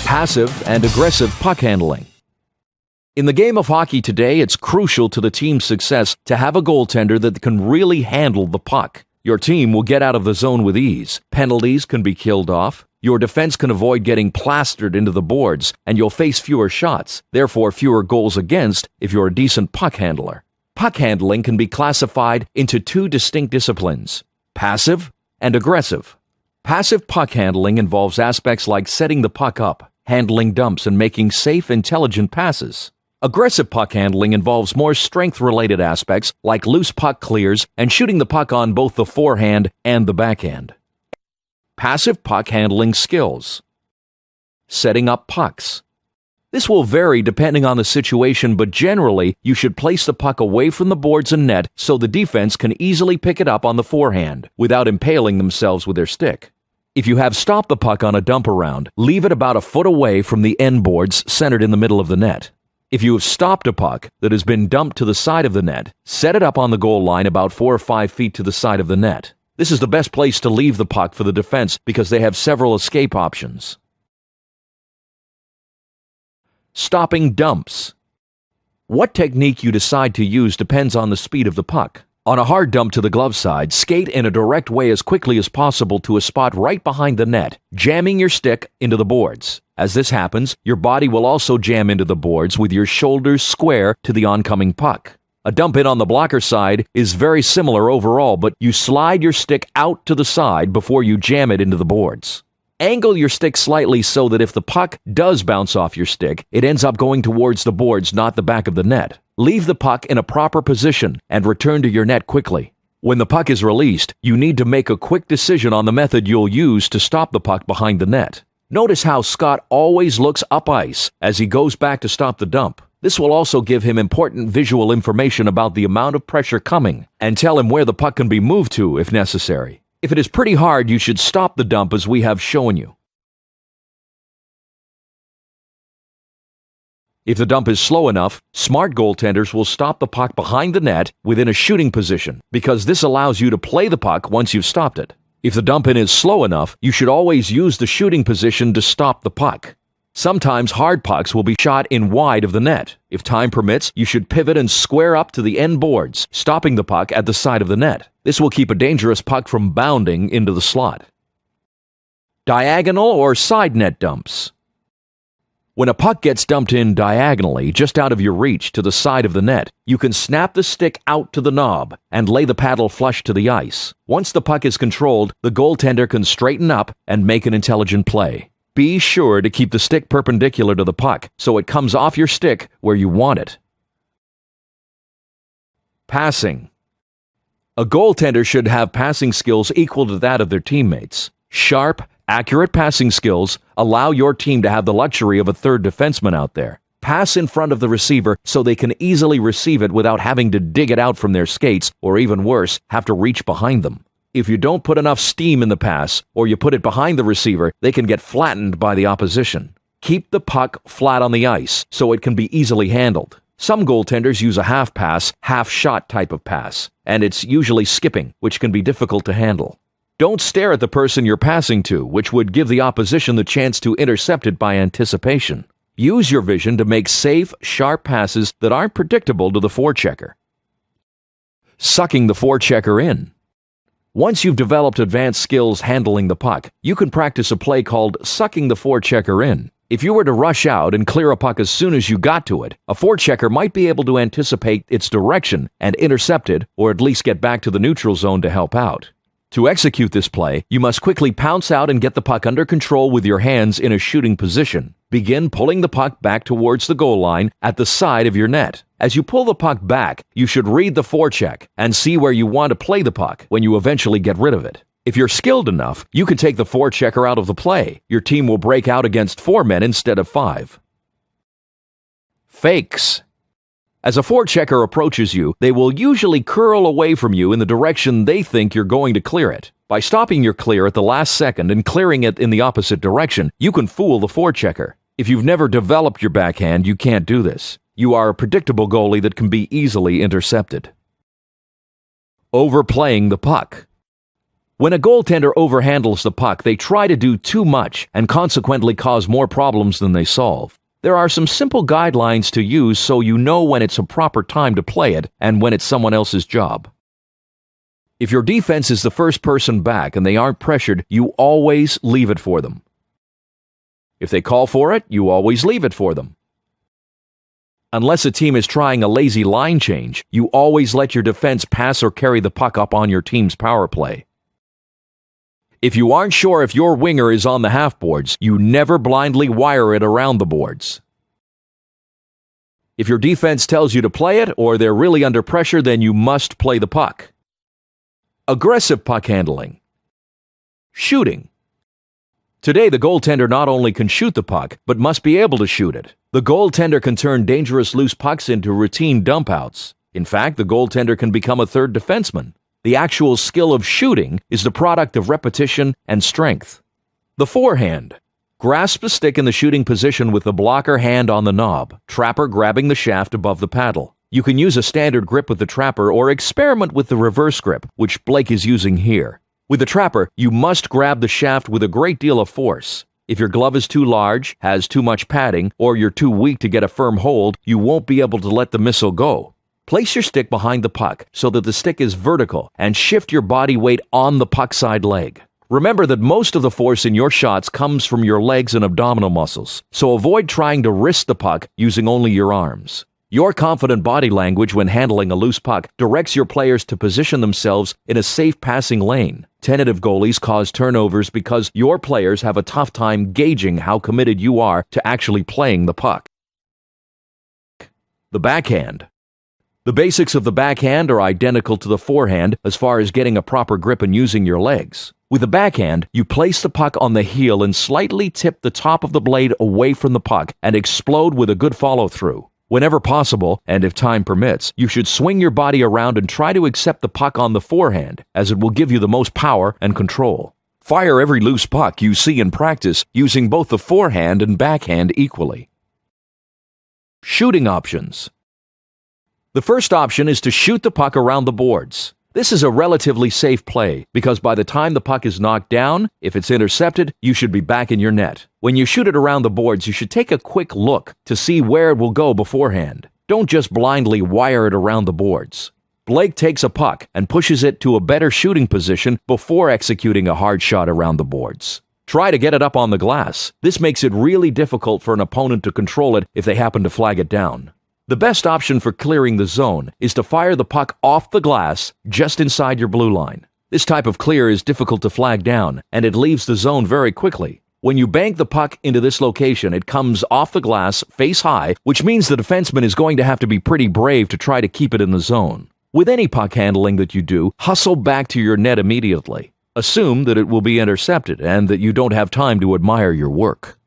Passive and aggressive puck handling. In the game of hockey today, it's crucial to the team's success to have a goaltender that can really handle the puck. Your team will get out of the zone with ease, penalties can be killed off, your defense can avoid getting plastered into the boards, and you'll face fewer shots, therefore fewer goals against if you're a decent puck handler. Puck handling can be classified into two distinct disciplines: passive and aggressive. Passive puck handling involves aspects like setting the puck up, handling dumps, and making safe, intelligent passes. Aggressive puck handling involves more strength-related aspects like loose puck clears and shooting the puck on both the forehand and the backhand. Passive puck handling skills. Setting up pucks. This will vary depending on the situation, but generally, you should place the puck away from the boards and net so the defense can easily pick it up on the forehand without impaling themselves with their stick. If you have stopped the puck on a dump around, leave it about a foot away from the end boards centered in the middle of the net. If you have stopped a puck that has been dumped to the side of the net, set it up on the goal line about 4 or 5 feet to the side of the net. This is the best place to leave the puck for the defense because they have several escape options. Stopping dumps. What technique you decide to use depends on the speed of the puck. On a hard dump to the glove side, skate in a direct way as quickly as possible to a spot right behind the net, jamming your stick into the boards. As this happens, your body will also jam into the boards with your shoulders square to the oncoming puck. A dump in on the blocker side is very similar overall, but you slide your stick out to the side before you jam it into the boards. Angle your stick slightly so that if the puck does bounce off your stick, it ends up going towards the boards, not the back of the net. Leave the puck in a proper position and return to your net quickly. When the puck is released, you need to make a quick decision on the method you'll use to stop the puck behind the net. Notice how Scott always looks up ice as he goes back to stop the dump. This will also give him important visual information about the amount of pressure coming and tell him where the puck can be moved to if necessary. If it is pretty hard, you should stop the dump as we have shown you. If the dump is slow enough, smart goaltenders will stop the puck behind the net within a shooting position because this allows you to play the puck once you've stopped it. If the dump in is slow enough, you should always use the shooting position to stop the puck. Sometimes hard pucks will be shot in wide of the net. If time permits, you should pivot and square up to the end boards, stopping the puck at the side of the net. This will keep a dangerous puck from bounding into the slot. Diagonal or side net dumps. When a puck gets dumped in diagonally, just out of your reach to the side of the net, you can snap the stick out to the knob and lay the paddle flush to the ice. Once the puck is controlled, the goaltender can straighten up and make an intelligent play. Be sure to keep the stick perpendicular to the puck so it comes off your stick where you want it. Passing. A goaltender should have passing skills equal to that of their teammates. Sharp, accurate passing skills allow your team to have the luxury of a third defenseman out there. Pass in front of the receiver so they can easily receive it without having to dig it out from their skates, or even worse, have to reach behind them. If you don't put enough steam in the pass, or you put it behind the receiver, they can get flattened by the opposition. Keep the puck flat on the ice so it can be easily handled. Some goaltenders use a half-pass, half-shot type of pass, and it's usually skipping, which can be difficult to handle. Don't stare at the person you're passing to, which would give the opposition the chance to intercept it by anticipation. Use your vision to make safe, sharp passes that aren't predictable to the forechecker. Sucking the forechecker in. Once you've developed advanced skills handling the puck, you can practice a play called sucking the forechecker in. If you were to rush out and clear a puck as soon as you got to it, a forechecker might be able to anticipate its direction and intercept it, or at least get back to the neutral zone to help out. To execute this play, you must quickly pounce out and get the puck under control with your hands in a shooting position. Begin pulling the puck back towards the goal line at the side of your net. As you pull the puck back, you should read the forecheck and see where you want to play the puck when you eventually get rid of it. If you're skilled enough, you can take the forechecker out of the play. Your team will break out against 4 men instead of 5. Fakes. As a forechecker approaches you, they will usually curl away from you in the direction they think you're going to clear it. By stopping your clear at the last second and clearing it in the opposite direction, you can fool the forechecker. If you've never developed your backhand, you can't do this. You are a predictable goalie that can be easily intercepted. Overplaying the puck. When a goaltender overhandles the puck, they try to do too much and consequently cause more problems than they solve. There are some simple guidelines to use so you know when it's a proper time to play it and when it's someone else's job. If your defense is the first person back and they aren't pressured, you always leave it for them. If they call for it, you always leave it for them. Unless a team is trying a lazy line change, you always let your defense pass or carry the puck up on your team's power play. If you aren't sure if your winger is on the half boards, you never blindly wire it around the boards. If your defense tells you to play it or they're really under pressure, then you must play the puck. Aggressive puck handling. Shooting. Today, the goaltender not only can shoot the puck, but must be able to shoot it. The goaltender can turn dangerous loose pucks into routine dump-outs. In fact, the goaltender can become a third defenseman. The actual skill of shooting is the product of repetition and strength. The forehand. Grasp the stick in the shooting position with the blocker hand on the knob, trapper grabbing the shaft above the paddle. You can use a standard grip with the trapper or experiment with the reverse grip, which Blake is using here. With the trapper, you must grab the shaft with a great deal of force. If your glove is too large, has too much padding, or you're too weak to get a firm hold, you won't be able to let the missile go. Place your stick behind the puck so that the stick is vertical and shift your body weight on the puck side leg. Remember that most of the force in your shots comes from your legs and abdominal muscles, so avoid trying to wrist the puck using only your arms. Your confident body language when handling a loose puck directs your players to position themselves in a safe passing lane. Tentative goalies cause turnovers because your players have a tough time gauging how committed you are to actually playing the puck. The backhand. The basics of the backhand are identical to the forehand as far as getting a proper grip and using your legs. With the backhand, you place the puck on the heel and slightly tip the top of the blade away from the puck and explode with a good follow-through. Whenever possible, and if time permits, you should swing your body around and try to accept the puck on the forehand, as it will give you the most power and control. Fire every loose puck you see in practice using both the forehand and backhand equally. Shooting options. The first option is to shoot the puck around the boards. This is a relatively safe play because by the time the puck is knocked down, if it's intercepted, you should be back in your net. When you shoot it around the boards, you should take a quick look to see where it will go beforehand. Don't just blindly wire it around the boards. Blake takes a puck and pushes it to a better shooting position before executing a hard shot around the boards. Try to get it up on the glass. This makes it really difficult for an opponent to control it if they happen to flag it down. The best option for clearing the zone is to fire the puck off the glass just inside your blue line. This type of clear is difficult to flag down, and it leaves the zone very quickly. When you bank the puck into this location, it comes off the glass face high, which means the defenseman is going to have to be pretty brave to try to keep it in the zone. With any puck handling that you do, hustle back to your net immediately. Assume that it will be intercepted and that you don't have time to admire your work.